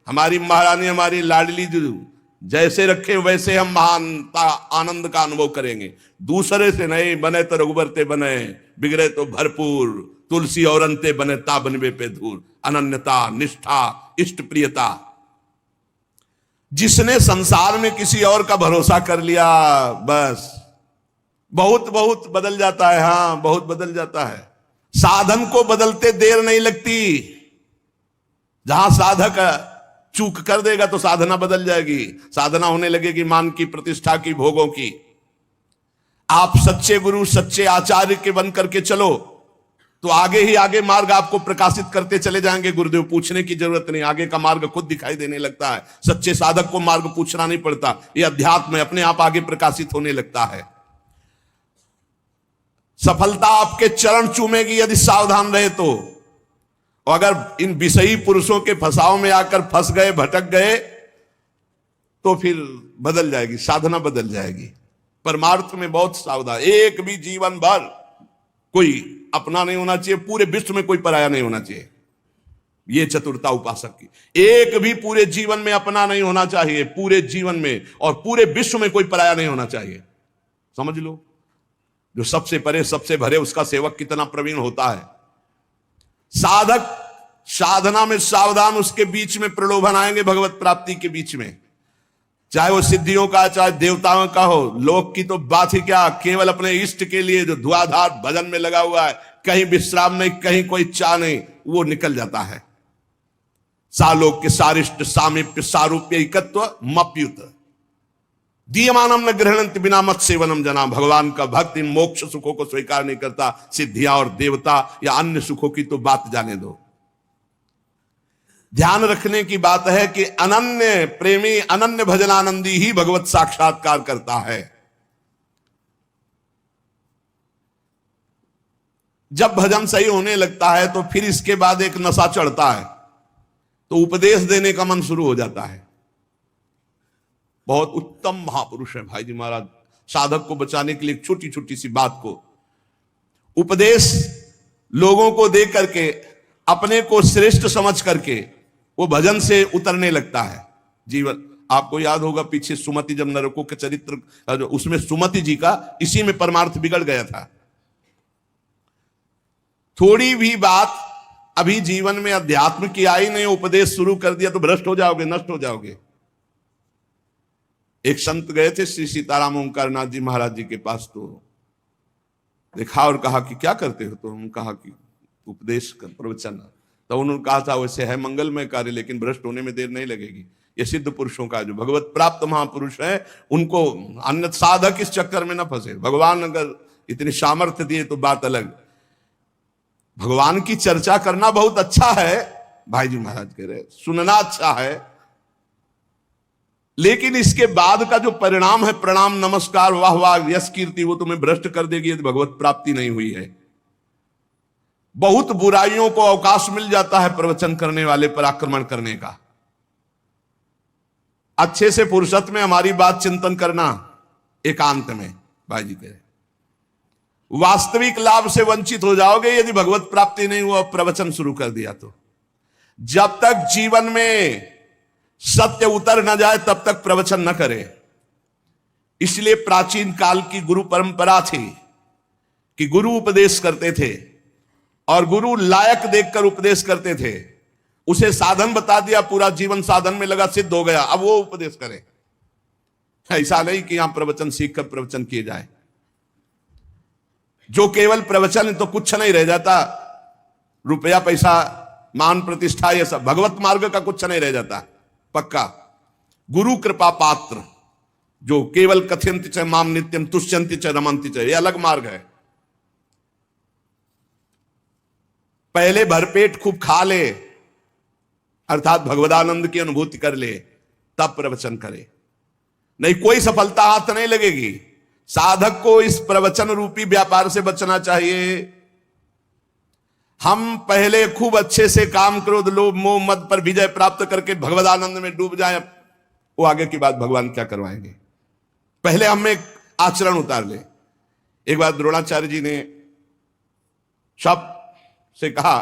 हमारी महारानी, हमारी लाडली जो जैसे रखे वैसे हम महानता आनंद का अनुभव करेंगे। दूसरे से नहीं, बने तो रघुबर ते बने, बिगड़े तो भरपूर, तुलसी और अंते बने ता बनवे पे धूर। अनन्यता, निष्ठा, इष्ट प्रियता। जिसने संसार में किसी और का भरोसा कर लिया, बस बहुत बहुत बदल जाता है। हां, बहुत बदल जाता है। साधन को बदलते देर नहीं लगती। जहां साधक चूक कर देगा तो साधना बदल जाएगी। साधना होने लगेगी मान की, प्रतिष्ठा की, भोगों की। आप सच्चे गुरु, सच्चे आचार्य के बन करके चलो तो आगे ही आगे मार्ग आपको प्रकाशित करते चले जाएंगे। गुरुदेव पूछने की जरूरत नहीं, आगे का मार्ग खुद दिखाई देने लगता है। सच्चे साधक को मार्ग पूछना नहीं पड़ता, ये अध्यात्म अपने आप आगे प्रकाशित होने लगता है। सफलता आपके चरण चूमेगी यदि सावधान रहे तो। और अगर इन विषयी पुरुषों के फंसाव में आकर फंस गए, भटक गए, तो फिर बदल जाएगी, साधना बदल जाएगी। परमार्थ में बहुत सावधान। एक भी जीवन भर कोई अपना नहीं होना चाहिए, पूरे विश्व में कोई पराया नहीं होना चाहिए। ये चतुरता उपासक की। एक भी पूरे जीवन में अपना नहीं होना चाहिए, पूरे जीवन में, और पूरे विश्व में कोई पराया नहीं होना चाहिए। समझ लो, जो सबसे परे सबसे भरे उसका सेवक कितना प्रवीण होता है। साधक साधना में सावधान, उसके बीच में प्रलोभन आएंगे भगवत प्राप्ति के बीच में, चाहे वो सिद्धियों का, चाहे देवताओं का हो। लोक की तो बात ही क्या, केवल अपने इष्ट के लिए जो धुआधार भजन में लगा हुआ है, कहीं विश्राम नहीं, कहीं कोई चाह नहीं, वो निकल जाता है। सालोक के सारिष्ट सामीप्य सारूप्य एकत्व मप्युत दीयमानम न गृहणंत बिना मत सेवनम जना। भगवान का भक्त इन मोक्ष सुखों को स्वीकार नहीं करता। सिद्धियां और देवता या अन्य सुखों की तो बात जाने दो। ध्यान रखने की बात है कि अनन्य प्रेमी, अनन्य भजनानंदी ही भगवत साक्षात्कार करता है। जब भजन सही होने लगता है तो फिर इसके बाद एक नशा चढ़ता है, तो उपदेश देने का मन शुरू हो जाता है। बहुत उत्तम महापुरुष है भाई जी महाराज। साधक को बचाने के लिए एक छोटी छोटी सी बात को उपदेश लोगों को दे करके, अपने को श्रेष्ठ समझ करके वो भजन से उतरने लगता है। जीवन आपको याद होगा पीछे सुमति, जब नरकों के चरित्र, उसमें सुमति जी का इसी में परमार्थ बिगड़ गया था। थोड़ी भी बात अभी जीवन में अध्यात्म की आई नहीं, उपदेश शुरू कर दिया तो भ्रष्ट हो जाओगे, नष्ट हो जाओगे। एक संत गए थे श्री सीताराम ओंकार नाथ जी महाराज जी के पास, तो देखा और कहा कि क्या करते हो? तो हम कहा कि उपदेश प्रवचन। तो उन्होंने कहा था वैसे है मंगलमय कार्य, लेकिन भ्रष्ट होने में देर नहीं लगेगी। ये सिद्ध पुरुषों का, जो भगवत प्राप्त महापुरुष है, उनको अन्य साधक इस चक्कर में ना फंसे। भगवान अगर इतनी सामर्थ्य दिए तो बात अलग। भगवान की चर्चा करना बहुत अच्छा है, भाई जी महाराज कह रहे, सुनना अच्छा है, लेकिन इसके बाद का जो परिणाम है, प्रणाम नमस्कार वाह वाह यश कीर्ति, वो तुम्हें भ्रष्ट कर देगी यदि भगवत प्राप्ति नहीं हुई है। बहुत बुराइयों को अवकाश मिल जाता है प्रवचन करने वाले पर आक्रमण करने का। अच्छे से फुर्सत में हमारी बात चिंतन करना, एकांत में, भाई जी कह रहे, वास्तविक लाभ से वंचित हो जाओगे यदि भगवत प्राप्ति नहीं हुआ, प्रवचन शुरू कर दिया तो। जब तक जीवन में सत्य उतर न जाए तब तक प्रवचन न करे। इसलिए प्राचीन काल की गुरु परंपरा थी कि गुरु उपदेश करते थे और गुरु लायक देखकर उपदेश करते थे। उसे साधन बता दिया, पूरा जीवन साधन में लगा, सिद्ध हो गया, अब वो उपदेश करे। ऐसा नहीं कि यहां प्रवचन सीखकर प्रवचन किए जाए। जो केवल प्रवचन तो कुछ नहीं रह जाता, रुपया पैसा मान प्रतिष्ठा ये सब, भगवत मार्ग का कुछ नहीं रह जाता पक्का। गुरु कृपा पात्र जो केवल कथयंति च माम नित्यम तुष्यंति च रमंति च, ये अलग मार्ग है। पहले भरपेट खूब खा ले, अर्थात भगवदानंद की अनुभूति कर ले, तब प्रवचन करे, नहीं कोई सफलता हाथ नहीं लगेगी। साधक को इस प्रवचन रूपी व्यापार से बचना चाहिए। हम पहले खूब अच्छे से काम क्रोध लोभ मोह मद पर विजय प्राप्त करके भगवदानंद में डूब जाएं, वो आगे की बात भगवान क्या करवाएंगे। पहले हम एक आचरण उतार ले। एक बार द्रोणाचार्य जी ने सब से कहा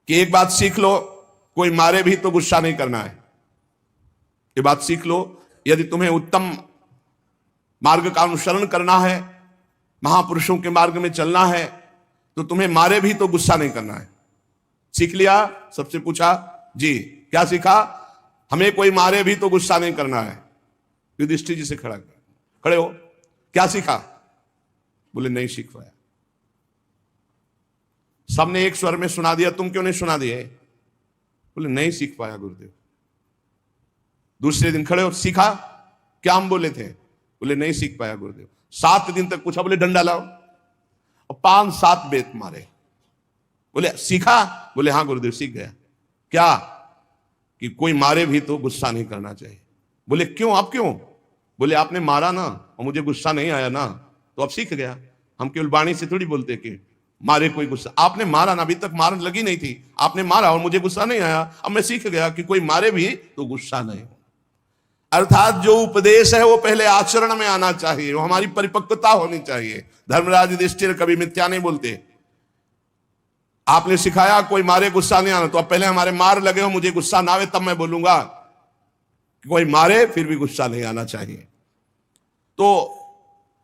कि एक बात सीख लो, कोई मारे भी तो गुस्सा नहीं करना है। ये बात सीख लो। यदि तुम्हें उत्तम मार्ग का अनुसरण करना है, महापुरुषों के मार्ग में चलना है, तो तुम्हें मारे भी तो गुस्सा नहीं करना है। सीख लिया? सबसे पूछा जी क्या सीखा? हमें कोई मारे भी तो गुस्सा नहीं करना है। युधिष्ठिर जी से खड़े हो, क्या सीखा? बोले नहीं सीख पाया। सबने एक स्वर में सुना दिया, तुम क्यों नहीं सुना दिए? बोले नहीं सीख पाया गुरुदेव। दूसरे दिन खड़े हो, सीखा? क्या हम बोले थे? बोले नहीं सीख पाया गुरुदेव। 7 दिन तक पूछा, बोले डंडा लाओ, और 5-7 बेत मारे। बोले सीखा? बोले हाँ गुरुदेव सीख गया। क्या? कि कोई मारे भी तो गुस्सा नहीं करना चाहिए। बोले क्यों? आप क्यों? बोले आपने मारा ना और मुझे गुस्सा नहीं आया ना, तो अब सीख गया। हम केवल वाणी से थोड़ी बोलते कि मारे कोई गुस्सा, आपने मारा ना, अभी तक मार लगी नहीं थी, आपने मारा और मुझे गुस्सा नहीं आया, अब मैं सीख गया कि कोई मारे भी तो गुस्सा नहीं। अर्थात जो उपदेश है वो पहले आचरण में आना चाहिए, वो हमारी परिपक्वता होनी चाहिए। धर्मराज युधिष्ठिर कभी मिथ्या नहीं बोलते। आपने सिखाया कोई मारे गुस्सा नहीं आना, तो अब पहले हमारे मार लगे हो, मुझे गुस्सा ना आवे तब मैं बोलूंगा। कोई मारे फिर भी गुस्सा नहीं आना चाहिए। तो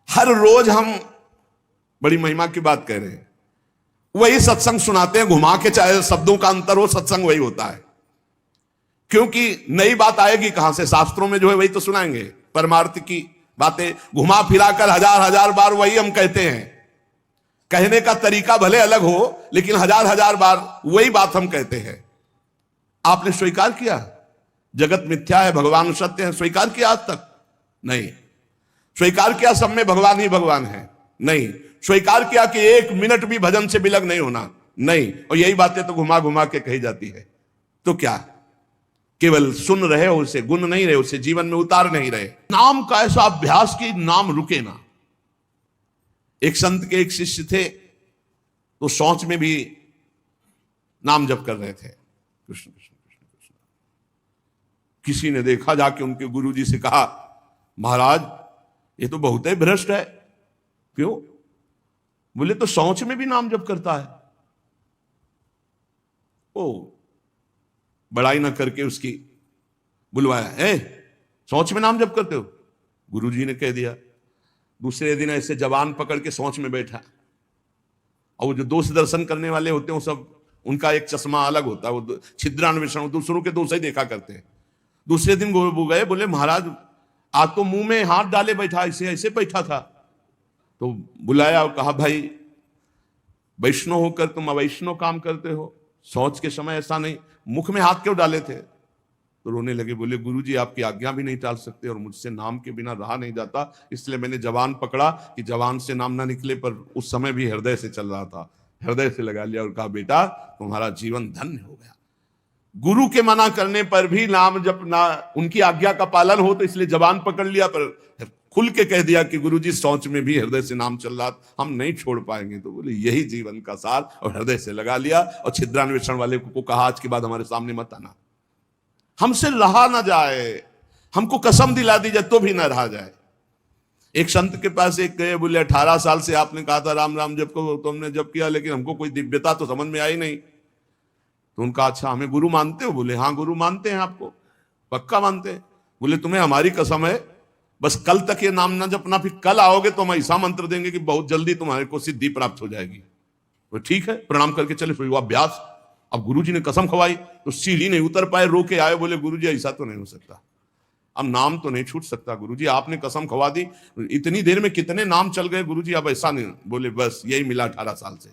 हर रोज हम बड़ी महिमा की बात कह रहे हैं, वही सत्संग सुनाते हैं घुमा के, चाहे शब्दों का अंतर हो, सत्संग वही होता है। क्योंकि नई बात आएगी कहां से? शास्त्रों में जो है वही तो सुनाएंगे, परमार्थ की बातें घुमा फिरा कर 1000 बार वही हम कहते हैं। कहने का तरीका भले अलग हो, लेकिन 1000 बार वही बात हम कहते हैं। आपने स्वीकार किया जगत मिथ्या है, भगवान सत्य है? स्वीकार किया आज तक? नहीं। स्वीकार किया सब में भगवान ही भगवान है? नहीं। स्वीकार किया कि 1 मिनट भी भजन से विलग नहीं होना? नहीं। और यही बातें तो घुमा घुमा के कही जाती है। तो क्या केवल सुन रहे हो, उसे गुण नहीं रहे, उसे जीवन में उतार नहीं रहे? नाम का ऐसा अभ्यास कि नाम रुके ना। एक संत के एक शिष्य थे, तो शौच में भी नाम जप कर रहे थे, कृष्ण कृष्ण कृष्ण कृष्ण। किसी ने देखा, जाके उनके गुरुजी से कहा, महाराज ये तो बहुत ही भ्रष्ट है। क्यों? बोले तो शौच में भी नाम जप करता है। ओ बड़ाई ना करके उसकी बुलवाया, शौच में नाम जप करते हो? गुरुजी ने कह दिया। दूसरे दिन ऐसे जवान पकड़ के शौच में बैठा, और वो जो दोष दर्शन करने वाले होते हैं वो सब, उनका एक चश्मा अलग होता है, वो छिद्रान्वेषण, दूसरों के दोष ही देखा करते हैं। दूसरे दिन वो गए, बोले महाराज आज तो मुंह में हाथ डाले बैठा, ऐसे ऐसे बैठा था। तो बुलाया और कहा, भाई वैष्णव होकर तुम अवैष्णव काम करते हो, शौच के समय ऐसा नहीं, मुख में हाथ क्यों डाले थे? तो रोने लगे, बोले गुरुजी आपकी आज्ञा भी नहीं टाल सकते, और मुझसे नाम के बिना रहा नहीं जाता, इसलिए मैंने जवान पकड़ा कि जवान से नाम ना निकले, पर उस समय भी हृदय से चल रहा था, हृदय से लगा लिया और कहा बेटा तुम्हारा जीवन धन्य हो गया। गुरु के मना करने पर भी नाम जब ना उनकी आज्ञा का पालन हो, तो इसलिए जवान पकड़ लिया, पर खुल के कह दिया कि गुरुजी शौच में भी हृदय से नाम चल रहा, हम नहीं छोड़ पाएंगे। तो बोले यही जीवन का सार, और हृदय से लगा लिया। और छिद्रान्वेषण वाले को कहा आज के बाद हमारे सामने मत आना, हमसे रहा ना जाए, हमको कसम दिला दी जाए तो भी ना रहा जाए। एक संत के पास एक गए, बोले 18 साल से आपने कहा था राम राम जप को, तो हमने जप किया, लेकिन हमको कोई दिव्यता तो समझ में आई नहीं। तो उनका अच्छा हमें गुरु मानते हो? बोले हाँ गुरु मानते हैं, आपको पक्का मानते हैं। बोले तुम्हें हमारी कसम है, बस कल तक ये नाम ना जपना, फिर कल आओगे तो हम ऐसा मंत्र देंगे कि बहुत जल्दी तुम्हारे को सिद्धि प्राप्त हो जाएगी। तो ठीक है, प्रणाम करके चले, फिर हुआ अभ्यास। अब गुरुजी ने कसम खवाई तो सीढ़ी नहीं उतर पाए, रो के आए, बोले गुरुजी ऐसा तो नहीं हो सकता, अब नाम तो नहीं छूट सकता। गुरुजी आपने कसम खवा दी, इतनी देर में कितने नाम चल गए गुरुजी, अब ऐसा नहीं। बोले बस यही मिला 18 साल से,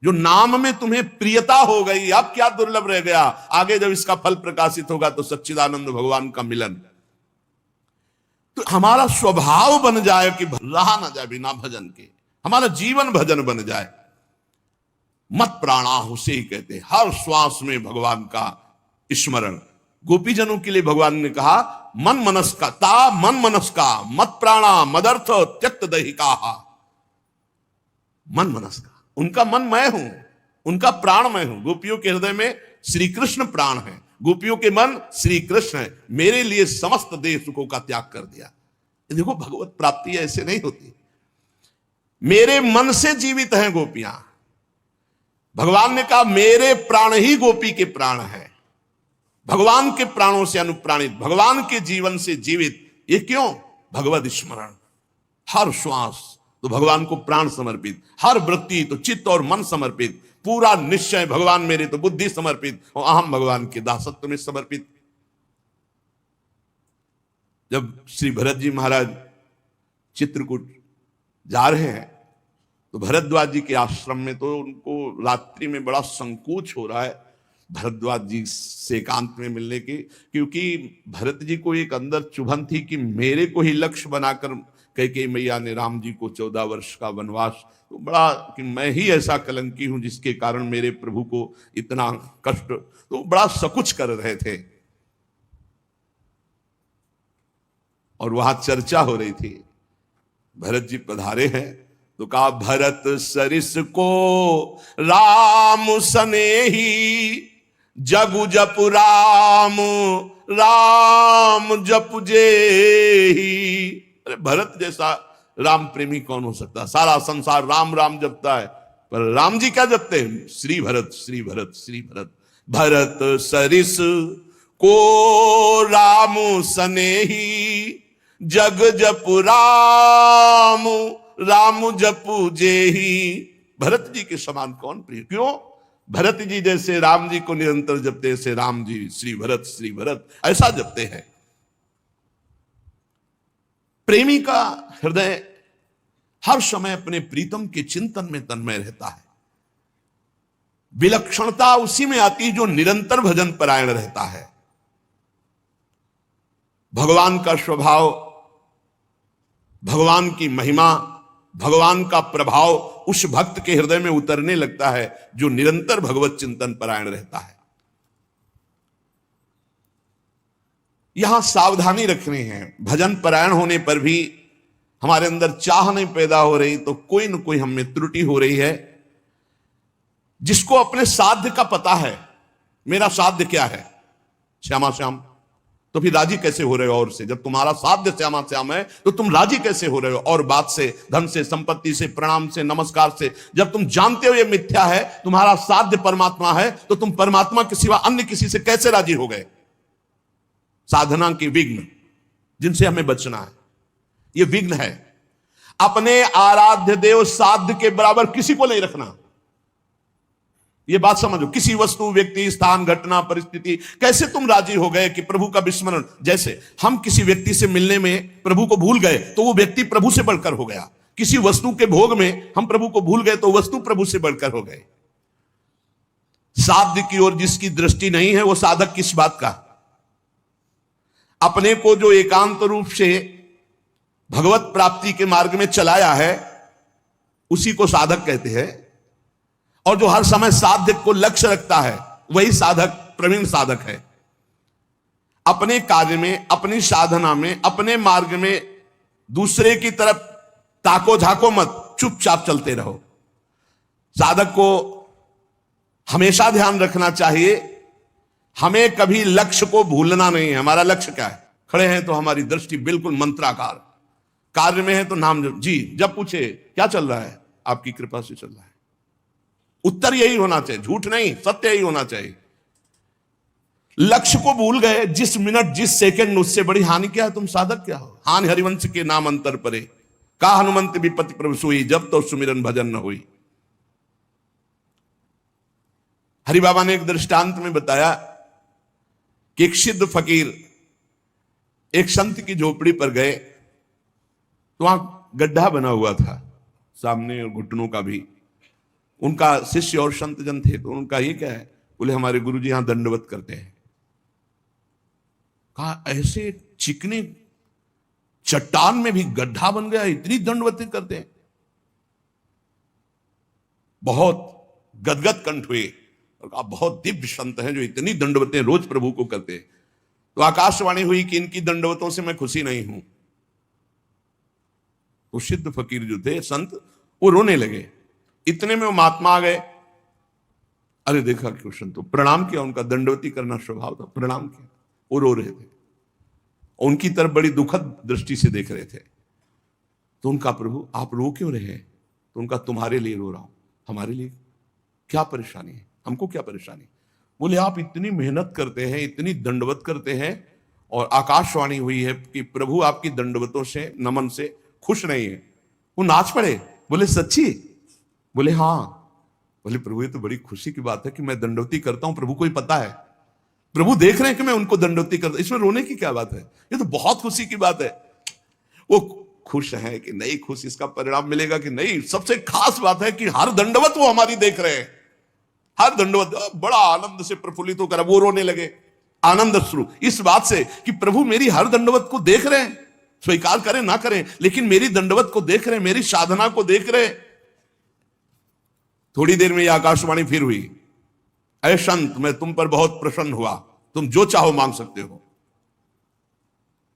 जो नाम में तुम्हें प्रियता हो गई, अब क्या दुर्लभ रह गया? आगे जब इसका फल प्रकाशित होगा तो सच्चिदानंद भगवान का मिलन। तो हमारा स्वभाव बन जाए कि रहा ना जाए बिना भजन के, हमारा जीवन भजन बन जाए। मत प्राणाह उसे ही कहते हैं, हर श्वास में भगवान का स्मरण। गोपीजनों के लिए भगवान ने कहा मन मनस का ता मन मनस का मत प्राणा मदर्थ त्यक्त दहिका। मन मनस का, उनका मन मैं हूं, उनका प्राण मैं हूं। गोपियों के हृदय में श्री कृष्ण प्राण है, गोपियों के मन श्री कृष्ण है। मेरे लिए समस्त देह सुखों का त्याग कर दिया। देखो भगवत प्राप्ति ऐसे नहीं होती, मेरे मन से जीवित हैं गोपियां। भगवान ने कहा मेरे प्राण ही गोपी के प्राण है। भगवान के प्राणों से अनुप्राणित, भगवान के जीवन से जीवित। ये क्यों? भगवत स्मरण। हर श्वास तो भगवान को प्राण समर्पित, हर वृत्ति तो चित्त और मन समर्पित, पूरा निश्चय भगवान मेरे तो बुद्धि समर्पित और अहम भगवान के दासत्व में समर्पित। जब श्री भरत जी महाराज चित्रकूट जा रहे हैं तो भरद्वाज जी के आश्रम में तो उनको रात्रि में बड़ा संकोच हो रहा है भरद्वाज जी से एकांत में मिलने की, क्योंकि भरत जी को एक अंदर चुभन थी कि मेरे को ही लक्ष्य बनाकर कैकेयी मैया ने राम जी को 14 वर्ष का वनवास, तो बड़ा कि मैं ही ऐसा कलंकी हूं जिसके कारण मेरे प्रभु को इतना कष्ट, तो बड़ा सकुच कर रहे थे। और वहां चर्चा हो रही थी, भरत जी पधारे हैं तो कहा भरत सरिस को राम सनेही, जगु जपु राम राम जपु जेही। अरे भरत जैसा राम प्रेमी कौन हो सकता? सारा संसार राम राम जपता है, पर राम जी क्या जपते हैं? श्री भरत श्री भरत श्री भरत। भरत सरिस को राम सनेही, जग जपु राम राम जपु जेही। भरत जी के समान कौन प्रिय? क्यों? भरत जी जैसे राम जी को निरंतर जपते, ऐसे राम जी श्री भरत ऐसा जपते हैं। प्रेमी का हृदय हर समय अपने प्रीतम के चिंतन में तन्मय रहता है। विलक्षणता उसी में आती है जो निरंतर भजन परायण रहता है। भगवान का स्वभाव, भगवान की महिमा, भगवान का प्रभाव उस भक्त के हृदय में उतरने लगता है जो निरंतर भगवत चिंतन परायण रहता है। यहां सावधानी रखनी है। भजन परायण होने पर भी हमारे अंदर चाह नहीं पैदा हो रही तो कोई न कोई हम में त्रुटि हो रही है। जिसको अपने साध्य का पता है, मेरा साध्य क्या है, श्यामा श्याम, तो फिर राजी कैसे हो रहे हो? और से जब तुम्हारा साध्य श्यामा श्याम है तो तुम राजी कैसे हो रहे हो? और बात से, धन से, संपत्ति से, प्रणाम से, नमस्कार से, जब तुम जानते हो ये मिथ्या है, तुम्हारा साध्य परमात्मा है, तो तुम परमात्मा के सिवा अन्य किसी से कैसे राजी हो गए? साधना के विघ्न जिनसे हमें बचना है, ये विघ्न है। अपने आराध्य देव साध्य के बराबर किसी को नहीं रखना। ये बात समझो। किसी वस्तु, व्यक्ति, स्थान, घटना, परिस्थिति, कैसे तुम राजी हो गए कि प्रभु का विस्मरण, जैसे हम किसी व्यक्ति से मिलने में प्रभु को भूल गए तो वो व्यक्ति प्रभु से बढ़कर हो गया। किसी वस्तु के भोग में हम प्रभु को भूल गए तो वस्तु प्रभु से बढ़कर हो गए। साध्य की ओर जिसकी दृष्टि नहीं है वो साधक किस बात का? अपने को जो एकांत रूप से भगवत प्राप्ति के मार्ग में चलाया है उसी को साधक कहते हैं। और जो हर समय साध्य को लक्ष्य रखता है वही साधक, प्रवीण साधक है। अपने कार्य में, अपनी साधना में, अपने मार्ग में दूसरे की तरफ ताको झाको मत, चुपचाप चलते रहो। साधक को हमेशा ध्यान रखना चाहिए, हमें कभी लक्ष्य को भूलना नहीं है। हमारा लक्ष्य क्या है? खड़े हैं तो हमारी दृष्टि बिल्कुल मंत्राकार, कार्य में है तो नाम जी, जब पूछे क्या चल रहा है, आपकी कृपा से चल रहा है। उत्तर यही होना चाहिए, झूठ नहीं, सत्य यही होना चाहिए। लक्ष्य को भूल गए जिस मिनट, जिस सेकंड, उससे बड़ी हानि क्या है? तुम साधक क्या हो? हानि हरिवंश के नाम अंतर परे, का हनुमंत विपत्ति प्रभु सोई, जब तो सुमिरन भजन न हुई। हरि बाबा ने एक दृष्टांत में बताया कि एक सिद्ध फकीर एक संत की झोपड़ी पर गए तो वहां गड्ढा बना हुआ था सामने और घुटनों का भी। उनका शिष्य और संत जन थे तो उनका ये क्या है? बोले हमारे गुरुजी यहां दंडवत करते हैं। कहा ऐसे चिकने चट्टान में भी गड्ढा बन गया, इतनी दंडवत करते हैं? बहुत गदगद कंठ हुए और कहा बहुत दिव्य संत हैं जो इतनी दंडवतें रोज प्रभु को करते हैं। तो आकाशवाणी हुई कि इनकी दंडवतों से मैं खुशी नहीं हूं। तो सिद्ध फकीर जो थे, संत, वो रोने लगे। इतने में वो महात्मा आ गए। अरे देखा क्यों संतो, प्रणाम किया, उनका दंडवती करना स्वभाव था, प्रणाम किया। वो रो रहे थे, उनकी तरफ बड़ी दुखद दृष्टि से देख रहे थे। तो उनका प्रभु आप रो क्यों रहे हैं? तो उनका तुम्हारे लिए रो रहा हूं। हमारे लिए क्या परेशानी है? हमको क्या परेशानी? बोले आप इतनी मेहनत करते हैं, इतनी दंडवत करते हैं, और आकाशवाणी हुई है कि प्रभु आपकी दंडवतों से, नमन से खुश नहीं है। वो नाच पड़े। बोले सच्ची? बोले हाँ। बोले प्रभु ये तो बड़ी खुशी की बात है कि मैं दंडवती करता हूं, प्रभु को ही पता है, प्रभु देख रहे हैं कि मैं उनको दंडवती करता, इसमें रोने की क्या बात है, ये तो बहुत खुशी की बात है। वो खुश है कि नहीं खुश, इसका परिणाम मिलेगा कि नहीं, सबसे खास बात है कि हर दंडवत वो हमारी देख रहे हैं, हर दंडवत बड़ा आनंद से प्रफुल्लित होकर वो रोने लगे, आनंद शुरू इस बात से कि प्रभु मेरी हर दंडवत को देख रहे हैं, स्वीकार करें ना करें, लेकिन मेरी दंडवत को देख रहे हैं, मेरी साधना को देख रहे हैं। थोड़ी देर में यह आकाशवाणी फिर हुई, ऐ संत मैं तुम पर बहुत प्रसन्न हुआ, तुम जो चाहो मांग सकते हो।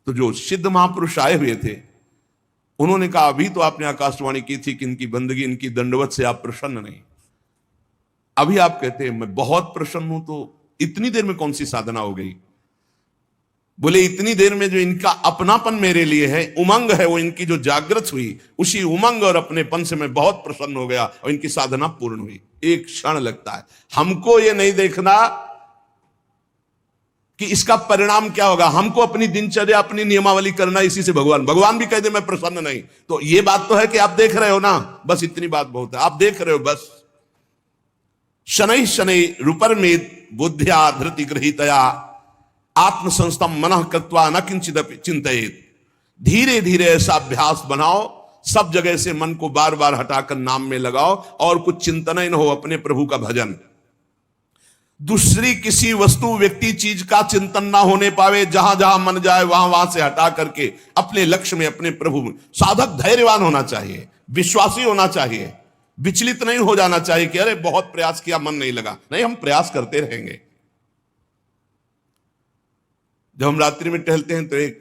तो जो सिद्ध महापुरुष आए हुए थे उन्होंने कहा अभी तो आपने आकाशवाणी की थी कि इनकी बंदगी, इनकी दंडवत से आप प्रसन्न नहीं, अभी आप कहते हैं मैं बहुत प्रसन्न हूं, तो इतनी देर में कौन सी साधना हो गई? बोले इतनी देर में जो इनका अपनापन मेरे लिए है, उमंग है, वो इनकी जो जागृत हुई, उसी उमंग और अपनेपन से मैं बहुत प्रसन्न हो गया और इनकी साधना पूर्ण हुई। एक क्षण लगता है। हमको ये नहीं देखना कि इसका परिणाम क्या होगा, हमको अपनी दिनचर्या, अपनी नियमावली करना, इसी से भगवान भी कह दे मैं प्रसन्न नहीं, तो ये बात तो है कि आप देख रहे हो ना, बस इतनी बात बहुत है, आप देख रहे हो बस। शनै शनै रूपरमेद बुद्धिया धृति गृहीतया आत्मसंस्थम मनः कृत्वा न किंचित चिंतयेत। धीरे धीरे ऐसा अभ्यास बनाओ, सब जगह से मन को बार बार हटाकर नाम में लगाओ और कुछ चिंतन ही न हो, अपने प्रभु का भजन। दूसरी किसी वस्तु, व्यक्ति, चीज का चिंतन ना होने पावे, जहां जहां मन जाए वहां वहां से हटा करके अपने लक्ष्य में, अपने प्रभु में। साधक धैर्यवान होना चाहिए, विश्वासी होना चाहिए, विचलित नहीं हो जाना चाहिए कि अरे बहुत प्रयास किया मन नहीं लगा। नहीं, हम प्रयास करते रहेंगे। जब हम रात्रि में टहलते हैं तो एक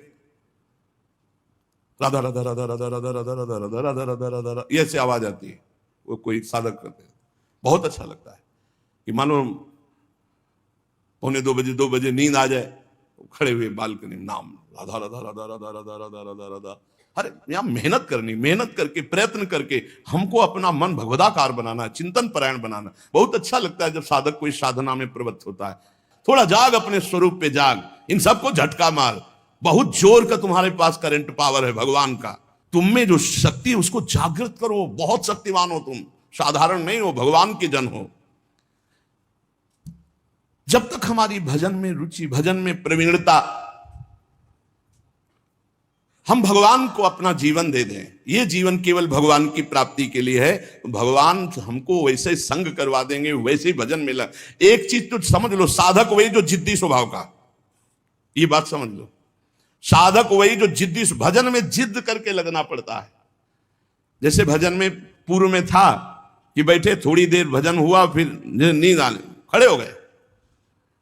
राधा राधा राधा राधा राधा राधा राधा राधा राधा राधा राधा राधा ये ऐसी आवाज आती है, वो कोई साधक करते हैं, बहुत अच्छा लगता है कि मानो 1:45 2 बजे नींद आ जाए, खड़े हुए बालकनी में नाम राधा राधा राधा राधा राधा राधा राधा राधा। अरे यहां मेहनत करनी, मेहनत करके, प्रयत्न करके हमको अपना मन भगवदाकार बनाना, चिंतन परायण बनाना। बहुत अच्छा लगता है जब साधक कोई साधना में प्रवृत्त होता है। थोड़ा जाग, अपने स्वरूप पे जाग, इन सबको झटका मार। बहुत जोर का तुम्हारे पास करंट पावर है भगवान का, तुम में जो शक्ति है उसको जागृत करो। बहुत शक्तिमान हो तुम, साधारण नहीं हो, भगवान के जन हो। जब तक हमारी भजन में रुचि, भजन में प्रवीणता, हम भगवान को अपना जीवन दे दें, ये जीवन केवल भगवान की प्राप्ति के लिए है, भगवान हमको वैसे संग करवा देंगे, वैसे ही भजन मिला। एक चीज तो समझ लो, साधक वही जो जिद्दी स्वभाव का, ये बात समझ लो, साधक वही जो जिद्दी, भजन में जिद करके लगना पड़ता है। जैसे भजन में पूर्व में था कि बैठे, थोड़ी देर भजन हुआ, फिर नींद आने, खड़े हो गए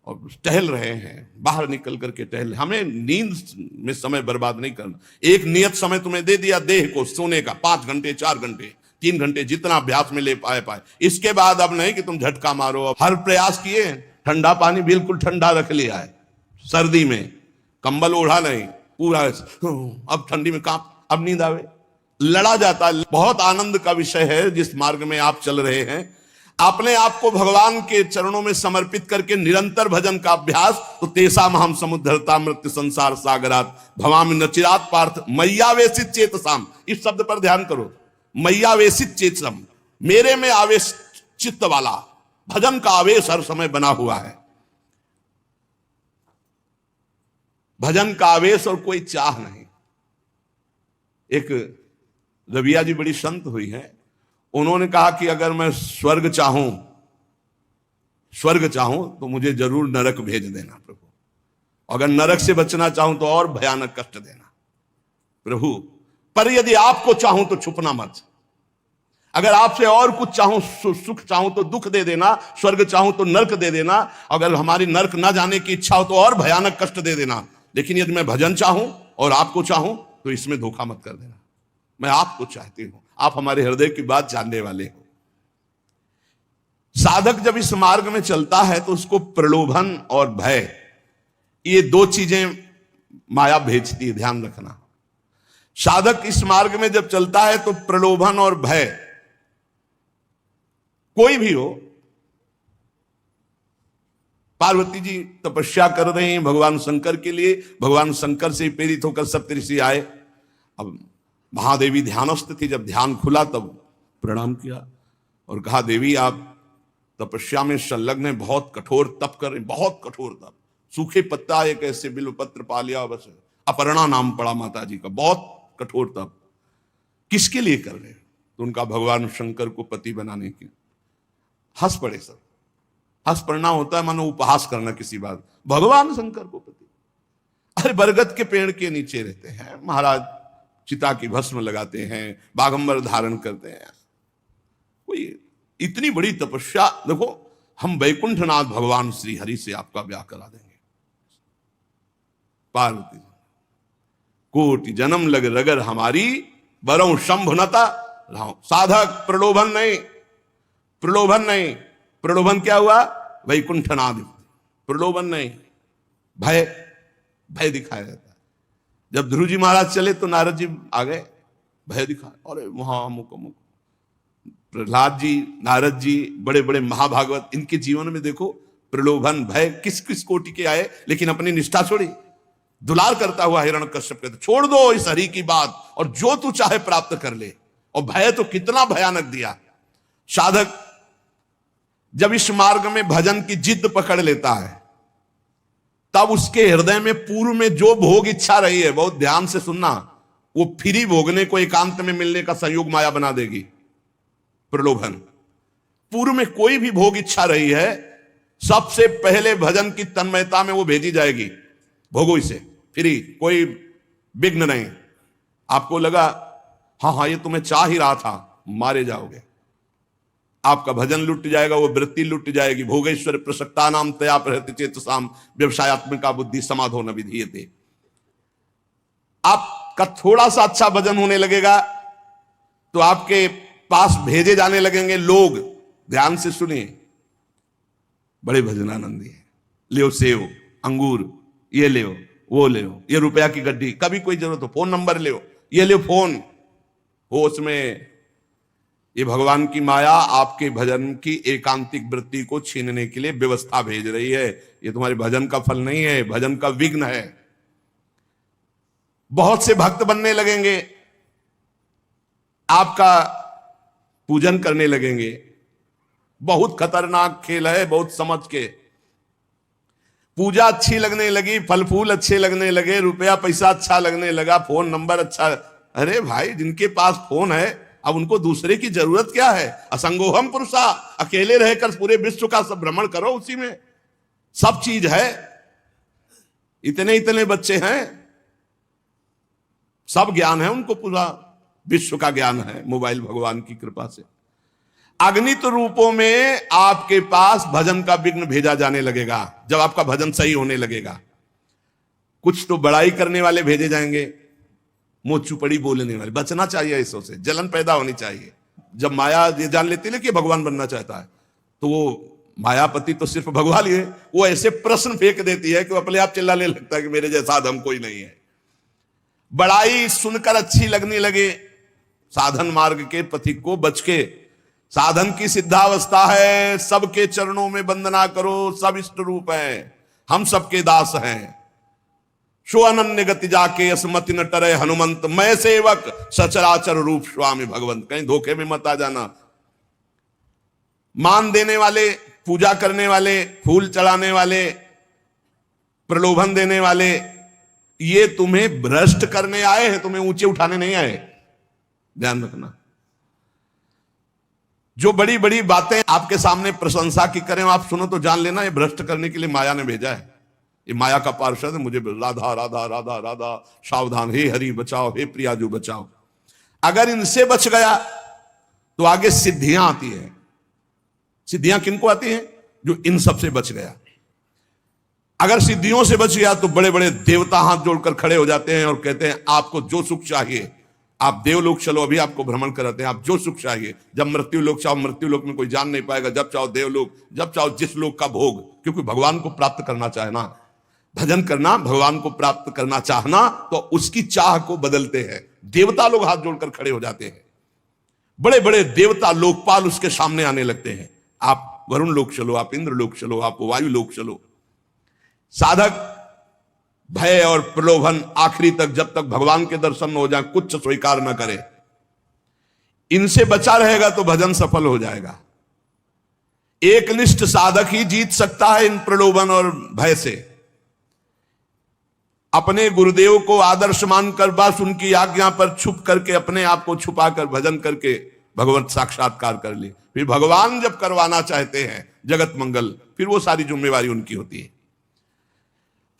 और टहल रहे हैं, बाहर निकल करके टहल। हमें नींद में समय बर्बाद नहीं करना। एक नियत समय तुम्हें दे दिया देह को सोने का, 5 घंटे 4 घंटे 3 घंटे, जितना अभ्यास में ले पाए। इसके बाद अब नहीं कि तुम झटका मारो। हर प्रयास किए, ठंडा पानी बिल्कुल ठंडा रख लिया है, सर्दी में कंबल ओढ़ा नहीं, पूरा अब ठंडी में कांप, अब नींद आवे, लड़ा जाता है। बहुत आनंद का विषय है जिस मार्ग में आप चल रहे हैं। अपने आप को भगवान के चरणों में समर्पित करके निरंतर भजन का अभ्यास, तो तेसाम हम समुद्धरता मृत्यु संसार सागरात भवामि न चिरात पार्थ मय्यावेशित चेतसाम। इस शब्द पर ध्यान करो, मय्यावेशित चेतसम, मेरे में आवेश चित्त वाला। भजन का आवेश हर समय बना हुआ है, भजन का आवेश और कोई चाह नहीं। एक रबिया जी बड़ी संत हुई है, उन्होंने कहा कि अगर मैं स्वर्ग चाहूं तो मुझे जरूर नरक भेज देना प्रभु, अगर नरक से बचना चाहूं तो और भयानक कष्ट देना प्रभु, पर यदि आपको चाहूं तो छुपना मत। अगर आपसे और कुछ चाहूं, सुख चाहूं तो दुख दे देना, स्वर्ग चाहूं तो नरक दे देना, अगर हमारी नरक ना जाने की इच्छा हो तो और भयानक कष्ट दे देना। लेकिन यदि मैं भजन चाहूं और आपको चाहूं तो इसमें धोखा मत कर देना। मैं आपको चाहती हूं, आप हमारे हृदय की बात जानने वाले हो। साधक जब इस मार्ग में चलता है तो उसको प्रलोभन और भय, ये 2 चीजें माया भेजती है, ध्यान रखना। साधक इस मार्ग में जब चलता है तो प्रलोभन और भय, कोई भी हो, पार्वती जी तपस्या कर रहे हैं भगवान शंकर के लिए, भगवान शंकर से प्रेरित होकर सप्तऋषि आए। अब महादेवी ध्यानस्थ थी, जब ध्यान खुला तब प्रणाम किया और कहा देवी आप तपस्या में संलग्न है, बहुत कठोर तप कर रहे, बहुत कठोर तप, सूखे पत्ता एक ऐसे बिल्व पत्र पा लिया, बस अपर्णा नाम पड़ा माता जी का, बहुत कठोर तप किसके लिए कर रहे? तो उनका भगवान शंकर को पति बनाने के। हंस पड़े सब। हंस पड़ना होता है मानो उपहास करना किसी बात, भगवान शंकर को पति। अरे बरगद के पेड़ के नीचे रहते हैं महाराज, चिता की भस्म लगाते हैं, बागंबर धारण करते हैं, कोई इतनी बड़ी तपस्या। देखो हम वैकुंठनाथ भगवान श्री हरि से आपका ब्याह करा देंगे। पार्वती कोटि जन्म लग रगर हमारी, बरऊ शंभुनता राम। साधक प्रलोभन नहीं, प्रलोभन नहीं। प्रलोभन क्या हुआ? वैकुंठनाथ, प्रलोभन नहीं, भय, भय दिखाया जाता है। जब ध्रुव जी महाराज चले तो नारद जी आ गए, भय दिखा, अरे वहां मुख मुख। प्रहलाद जी, नारद जी, बड़े बड़े महाभागवत, इनके जीवन में देखो प्रलोभन भय किस किस कोटि के आए, लेकिन अपनी निष्ठा छोड़ी। दुलार करता हुआ हिरण्यकश्यप कहते छोड़ दो इस हरि की बात और जो तू चाहे प्राप्त कर ले। और भय तो कितना भयानक दिया। साधक जब इस मार्ग में भजन की जिद पकड़ लेता है, तब उसके हृदय में पूर्व में जो भोग इच्छा रही है, बहुत ध्यान से सुनना, वो फ्री भोगने को एकांत में मिलने का संयोग माया बना देगी। प्रलोभन, पूर्व में कोई भी भोग इच्छा रही है, सबसे पहले भजन की तन्मयता में वो भेजी जाएगी, भोगो इसे, फ्री, कोई विघ्न नहीं। आपको लगा हाँ हाँ ये तुम्हें चाह ही रहा था, मारे जाओगे, आपका भजन लुट जाएगा, वो वृत्ति लुट जाएगी। भोगेश्वर प्रसक्ता नाम तया प्रहति चेतसाम व्यवसायत्मिका बुद्धि समाधो न विधीयते। आपका थोड़ा सा अच्छा भजन होने लगेगा तो आपके पास भेजे जाने लगेंगे लोग। ध्यान से सुनिए, बड़े भजनानंदी है, ले सेव अंगूर, ये ले वो ले, ये रुपया की गड्डी, कभी कोई जरूरत हो फोन नंबर ले, ये ले फोन हो, उसमें ये भगवान की माया आपके भजन की एकांतिक वृत्ति को छीनने के लिए व्यवस्था भेज रही है। ये तुम्हारे भजन का फल नहीं है, भजन का विघ्न है। बहुत से भक्त बनने लगेंगे, आपका पूजन करने लगेंगे। बहुत खतरनाक खेल है, बहुत समझ के। पूजा अच्छी लगने लगी, फल फूल अच्छे लगने लगे, रुपया पैसा अच्छा लगने लगा, फोन नंबर अच्छा। अरे भाई जिनके पास फोन है अब उनको दूसरे की जरूरत क्या है? असंगोहम पुरुषा, अकेले रहकर पूरे विश्व का सब भ्रमण करो, उसी में सब चीज है। इतने इतने बच्चे हैं, सब ज्ञान है उनको, पूरा विश्व का ज्ञान है मोबाइल भगवान की कृपा से। अगणित रूपों में आपके पास भजन का विघ्न भेजा जाने लगेगा जब आपका भजन सही होने लगेगा। कुछ तो बड़ाई करने वाले भेजे जाएंगे, मुंह चुपड़ी बोलने वाले। बचना चाहिए इसों से, जलन पैदा होनी चाहिए। जब माया ये जान लेती है कि भगवान बनना चाहता है, तो वो मायापति तो सिर्फ भगवान ही है, वो ऐसे प्रश्न फेंक देती है कि वो अपने आप चिल्लाने लगता है कि मेरे जैसा आदम कोई नहीं है। बड़ाई सुनकर अच्छी लगने लगे, साधन मार्ग के पथिक को बच के। साधन की सिद्धावस्था है, सबके चरणों में वंदना करो, सब इष्ट रूप है, हम सबके दास हैं। शो अनन्य गति जाके असमति न टरे हनुमंत, मैं सेवक सचराचर रूप स्वामी भगवंत। कहीं धोखे में मत आ जाना। मान देने वाले, पूजा करने वाले, फूल चढ़ाने वाले, प्रलोभन देने वाले, ये तुम्हें भ्रष्ट करने आए हैं, तुम्हें ऊंचे उठाने नहीं आए। ध्यान रखना। जो बड़ी बड़ी बातें आपके सामने प्रशंसा की करें, आप सुनो तो जान लेना ये भ्रष्ट करने के लिए माया ने भेजा है। ये माया का पार्षद है, मुझे राधा राधा राधा राधा, सावधान, हे हरि बचाओ, हे प्रियाजू बचाओ। अगर इनसे बच गया तो आगे सिद्धियां आती है। सिद्धियां किनको आती हैं? जो इन सब से बच गया। अगर सिद्धियों से बच गया तो बड़े बड़े देवता हाथ जोड़कर खड़े हो जाते हैं और कहते हैं आपको जो सुख चाहिए, आप देवलोक चलो, अभी आपको भ्रमण कराते हैं, आप जो सुख चाहिए। जब मृत्यु लोक चाहो, मृत्यु लोक में कोई जान नहीं पाएगा, जब चाहो देवलोक, जब चाहो जिस लोक का भोग, क्योंकि भगवान को प्राप्त करना चाहना, भजन करना, भगवान को प्राप्त करना चाहना, तो उसकी चाह को बदलते हैं। देवता लोग हाथ जोड़कर खड़े हो जाते हैं, बड़े बड़े देवता लोकपाल उसके सामने आने लगते हैं। आप वरुण लोक चलो, आप इंद्र लोक चलो, आप वायु लोक चलो, साधक भय और प्रलोभन आखिरी तक, जब तक भगवान के दर्शन न हो जाए, कुछ स्वीकार न करे, इनसे बचा रहेगा तो भजन सफल हो जाएगा। एकनिष्ठ साधक ही जीत सकता है इन प्रलोभन और भय से। अपने गुरुदेव को आदर्श मानकर बस उनकी आज्ञा पर छुप करके अपने आप को छुपाकर भजन करके भगवत साक्षात्कार कर ले। फिर भगवान जब करवाना चाहते हैं जगत मंगल, फिर वो सारी जिम्मेवारी उनकी होती है।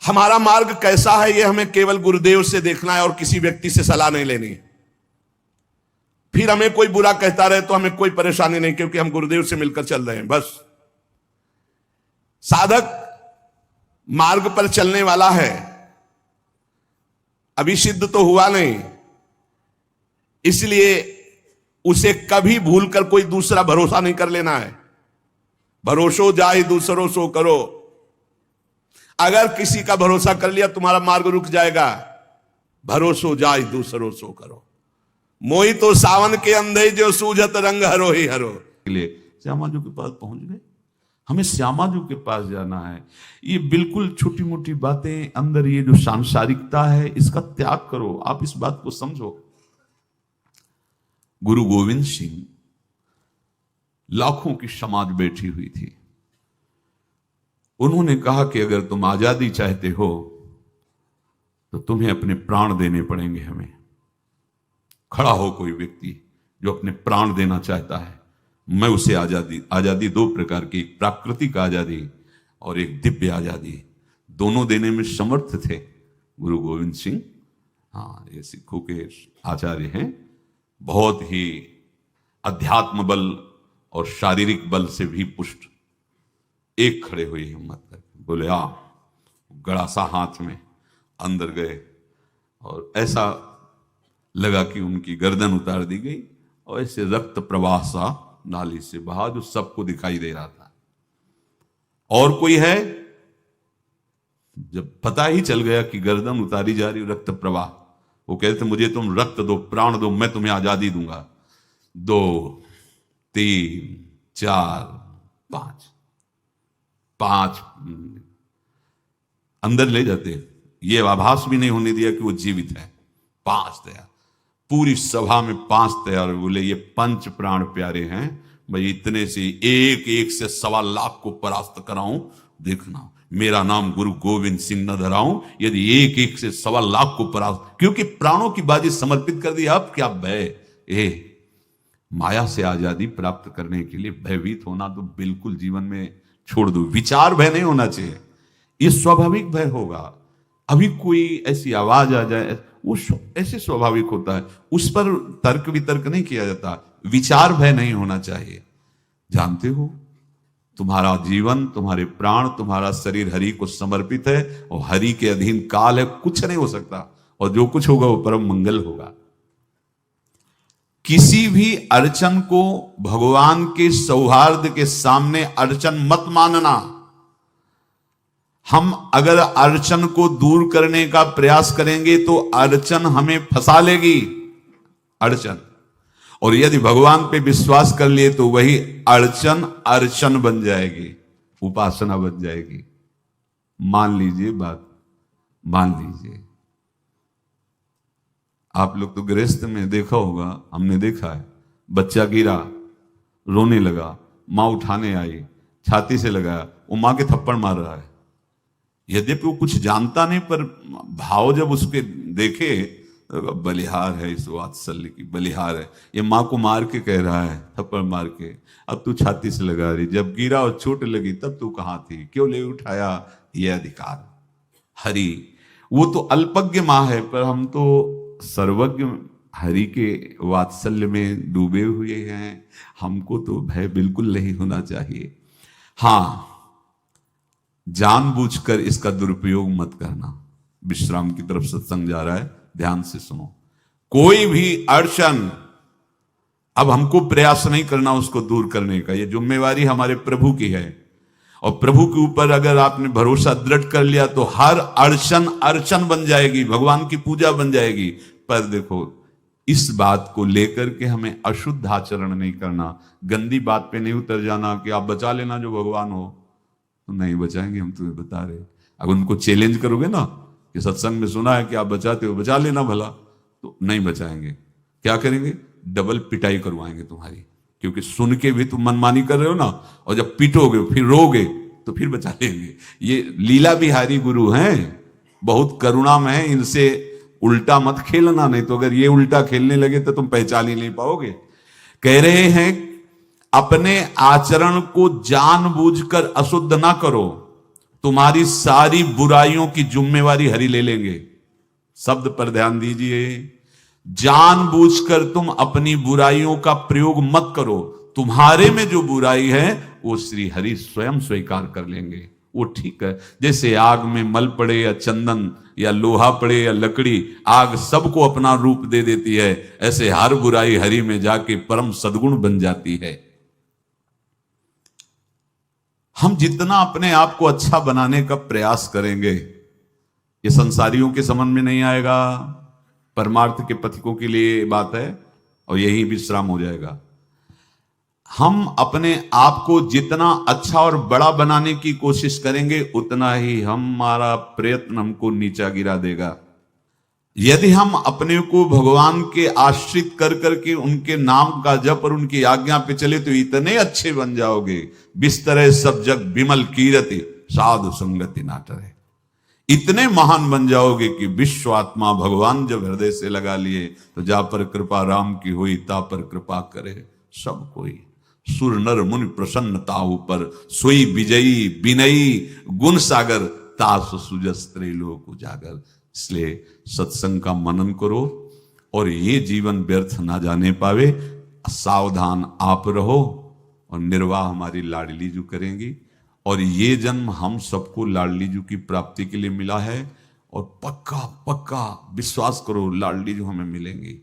हमारा मार्ग कैसा है ये हमें केवल गुरुदेव से देखना है और किसी व्यक्ति से सलाह नहीं लेनी। फिर हमें कोई बुरा कहता रहे तो हमें कोई परेशानी नहीं, क्योंकि हम गुरुदेव से मिलकर चल रहे हैं। बस साधक मार्ग पर चलने वाला है, अभी सिद्ध तो हुआ नहीं, इसलिए उसे कभी भूलकर कोई दूसरा भरोसा नहीं कर लेना है। भरोसो जाए दूसरों सो करो। अगर किसी का भरोसा कर लिया तुम्हारा मार्ग रुक जाएगा। भरोसो जाए दूसरों सो करो। मोही तो सावन के अंधे जो सूझत रंग हरो ही हरो। श्यामा जी के पास पहुंच गए, हमें श्यामा जी के पास जाना है। ये बिल्कुल छोटी मोटी बातें, अंदर ये जो सांसारिकता है इसका त्याग करो। आप इस बात को समझो। गुरु गोविंद सिंह, लाखों की समाज बैठी हुई थी। उन्होंने कहा कि अगर तुम आजादी चाहते हो तो तुम्हें अपने प्राण देने पड़ेंगे। हमें खड़ा हो कोई व्यक्ति जो अपने प्राण देना चाहता है, मैं उसे आजादी दो प्रकार की, प्राकृतिक आजादी और एक दिव्य आजादी, दोनों देने में समर्थ थे गुरु गोविंद सिंह। हाँ, ये सिखों के आचार्य हैं। बहुत ही अध्यात्म बल और शारीरिक बल से भी पुष्ट। एक खड़े हुए हिम्मत करके बोले आ, गड़ासा हाथ में अंदर गए और ऐसा लगा कि उनकी गर्दन उतार दी गई और ऐसे रक्त प्रवाह सा नाली से बहा, जो सबको दिखाई दे रहा था। और कोई है? जब पता ही चल गया कि गर्दन उतारी जा रही, रक्त प्रवाह, वो कहते मुझे तुम रक्त दो, प्राण दो, मैं तुम्हें आजादी दूंगा। 2 3 4 5 अंदर ले जाते, ये आभास भी नहीं होने दिया कि वो जीवित है। 5 तैयार, पूरी सभा में 5 तैयार। बोले ये पंच प्राण प्यारे हैं, मैं इतने से एक एक से 1.25 लाख को परास्त कराऊं, देखना मेरा नाम गुरु गोविंद सिंह न धराऊं, यदि एक एक से 1.25 लाख को परास्त, क्योंकि प्राणों की बाजी समर्पित कर दी। अब क्या भय? माया से आजादी प्राप्त करने के लिए भयभीत होना तो बिल्कुल जीवन में छोड़ दो। विचार भय नहीं होना चाहिए, ये स्वाभाविक भय होगा। अभी कोई ऐसी आवाज आ जाए, वो ऐसे स्वाभाविक होता है, उस पर तर्क वितर्क नहीं किया जाता। विचार भय नहीं होना चाहिए। जानते हो, तुम्हारा जीवन, तुम्हारे प्राण, तुम्हारा शरीर हरि को समर्पित है और हरि के अधीन काल है, कुछ नहीं हो सकता। और जो कुछ होगा वो परम मंगल होगा। किसी भी अड़चन को भगवान के सौहार्द के सामने अड़चन मत मानना। हम अगर अड़चन को दूर करने का प्रयास करेंगे तो अड़चन हमें फंसा लेगी, अड़चन। और यदि भगवान पे विश्वास कर लिए तो वही अड़चन बन जाएगी, उपासना बन जाएगी। मान लीजिए बात, मान लीजिए आप लोग तो गृहस्थ में देखा होगा, हमने देखा है, बच्चा गिरा, रोने लगा, मां उठाने आई, छाती से लगाया, वो मां के थप्पड़ मार रहा है। यद्यपि वो कुछ जानता नहीं, पर भाव जब उसके देखे, बलिहार है, इस वात्सल्य की बलिहार है, ये मां को मार के कह रहा है, थप्पड़ मार के, अब तू छाती से लगा रही, जब गिरा और चोट लगी तब तू कहां थी, क्यों ले उठाया? ये अधिकार हरि। वो तो अल्पज्ञ मां है, पर हम तो सर्वज्ञ हरि के वात्सल्य में डूबे हुए हैं। हमको तो भय बिल्कुल नहीं होना चाहिए। हां, जानबूझकर इसका दुरुपयोग मत करना। विश्राम की तरफ सत्संग जा रहा है, ध्यान से सुनो। कोई भी अड़चन, अब हमको प्रयास नहीं करना उसको दूर करने का, ये जिम्मेवारी हमारे प्रभु की है। और प्रभु के ऊपर अगर आपने भरोसा दृढ़ कर लिया तो हर अड़चन बन जाएगी, भगवान की पूजा बन जाएगी। पर देखो, इस बात को लेकर के हमें अशुद्ध आचरण नहीं करना, गंदी बात पे नहीं उतर जाना कि आप बचा लेना जो भगवान हो। तो नहीं बचाएंगे हम, तुम्हें बता रहे। अगर उनको चैलेंज करोगे ना कि सत्संग में सुना है कि आप बचाते हो, बचा लेना भला, तो नहीं बचाएंगे। क्या करेंगे? डबल पिटाई करवाएंगे तुम्हारी, क्योंकि सुन के भी तुम मनमानी कर रहे हो ना, और जब पीटोगे फिर रोगे तो फिर बचा लेंगे। ये लीला बिहारी गुरु हैं, बहुत करुणा में है, इनसे उल्टा मत खेलना, नहीं तो अगर ये उल्टा खेलने लगे तो तुम पहचान ही नहीं पाओगे। कह रहे हैं अपने आचरण को जानबूझकर अशुद्ध ना करो, तुम्हारी सारी बुराइयों की जिम्मेवारी हरि ले लेंगे। शब्द पर ध्यान दीजिए, जानबूझकर तुम अपनी बुराइयों का प्रयोग मत करो, तुम्हारे में जो बुराई है वो श्री हरि स्वयं स्वीकार कर लेंगे। वो ठीक है, जैसे आग में मल पड़े या चंदन या लोहा पड़े या लकड़ी, आग सबको अपना रूप दे देती है, ऐसे हर बुराई हरि में जाके परम सद्गुण बन जाती है। हम जितना अपने आप को अच्छा बनाने का प्रयास करेंगे, ये संसारियों के समझ में नहीं आएगा, परमार्थ के पथिकों के लिए बात है, और यही विश्राम हो जाएगा। हम अपने आप को जितना अच्छा और बड़ा बनाने की कोशिश करेंगे, उतना ही हमारा प्रयत्न हमको नीचा गिरा देगा। यदि हम अपने को भगवान के आश्रित कर करके उनके नाम का जप और उनकी आज्ञा पे चले तो इतने अच्छे बन जाओगे, बिस्तरे सब जग विमल कीरति साधु संगति ना टरे। इतने महान बन जाओगे कि विश्व आत्मा भगवान जब हृदय से लगा लिए तो जा पर कृपा राम की हुई, ता पर कृपा करे सब कोई। सुर नर मुनि प्रसन्नता ऊपर, सोई विजयी विनयी गुण सागर, तास सुजस त्रैलोक उजागर। इसलिए सत्संग का मनन करो, और ये जीवन व्यर्थ ना जाने पावे, सावधान आप रहो, और निर्वाह हमारी लाडली जू करेंगी। और ये जन्म हम सबको लाडली जू की प्राप्ति के लिए मिला है, और पक्का पक्का विश्वास करो लाडली जू हमें मिलेंगी,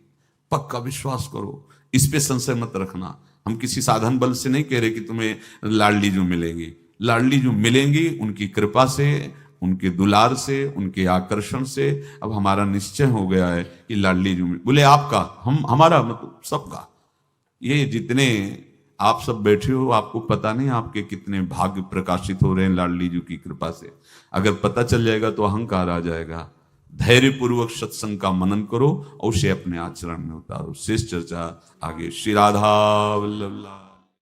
पक्का विश्वास करो, इस पे संशय मत रखना। हम किसी साधन बल से नहीं कह रहे कि तुम्हें लाडली जू मिलेंगी, लाडली जू मिलेंगी उनकी कृपा से, उनके दुलार से, उनके आकर्षण से। अब हमारा निश्चय हो गया है कि लाडली जू बोले आपका, हम हमारा मतलब सबका। ये जितने आप सब बैठे हो, आपको पता नहीं आपके कितने भाग्य प्रकाशित हो रहे हैं लाडली जू की कृपा से। अगर पता चल जाएगा तो अहंकार आ जाएगा। धैर्य पूर्वक सत्संग का मनन करो और उसे अपने आचरण में उतारो। शेष चर्चा आगे। श्री राधा वल्लभ।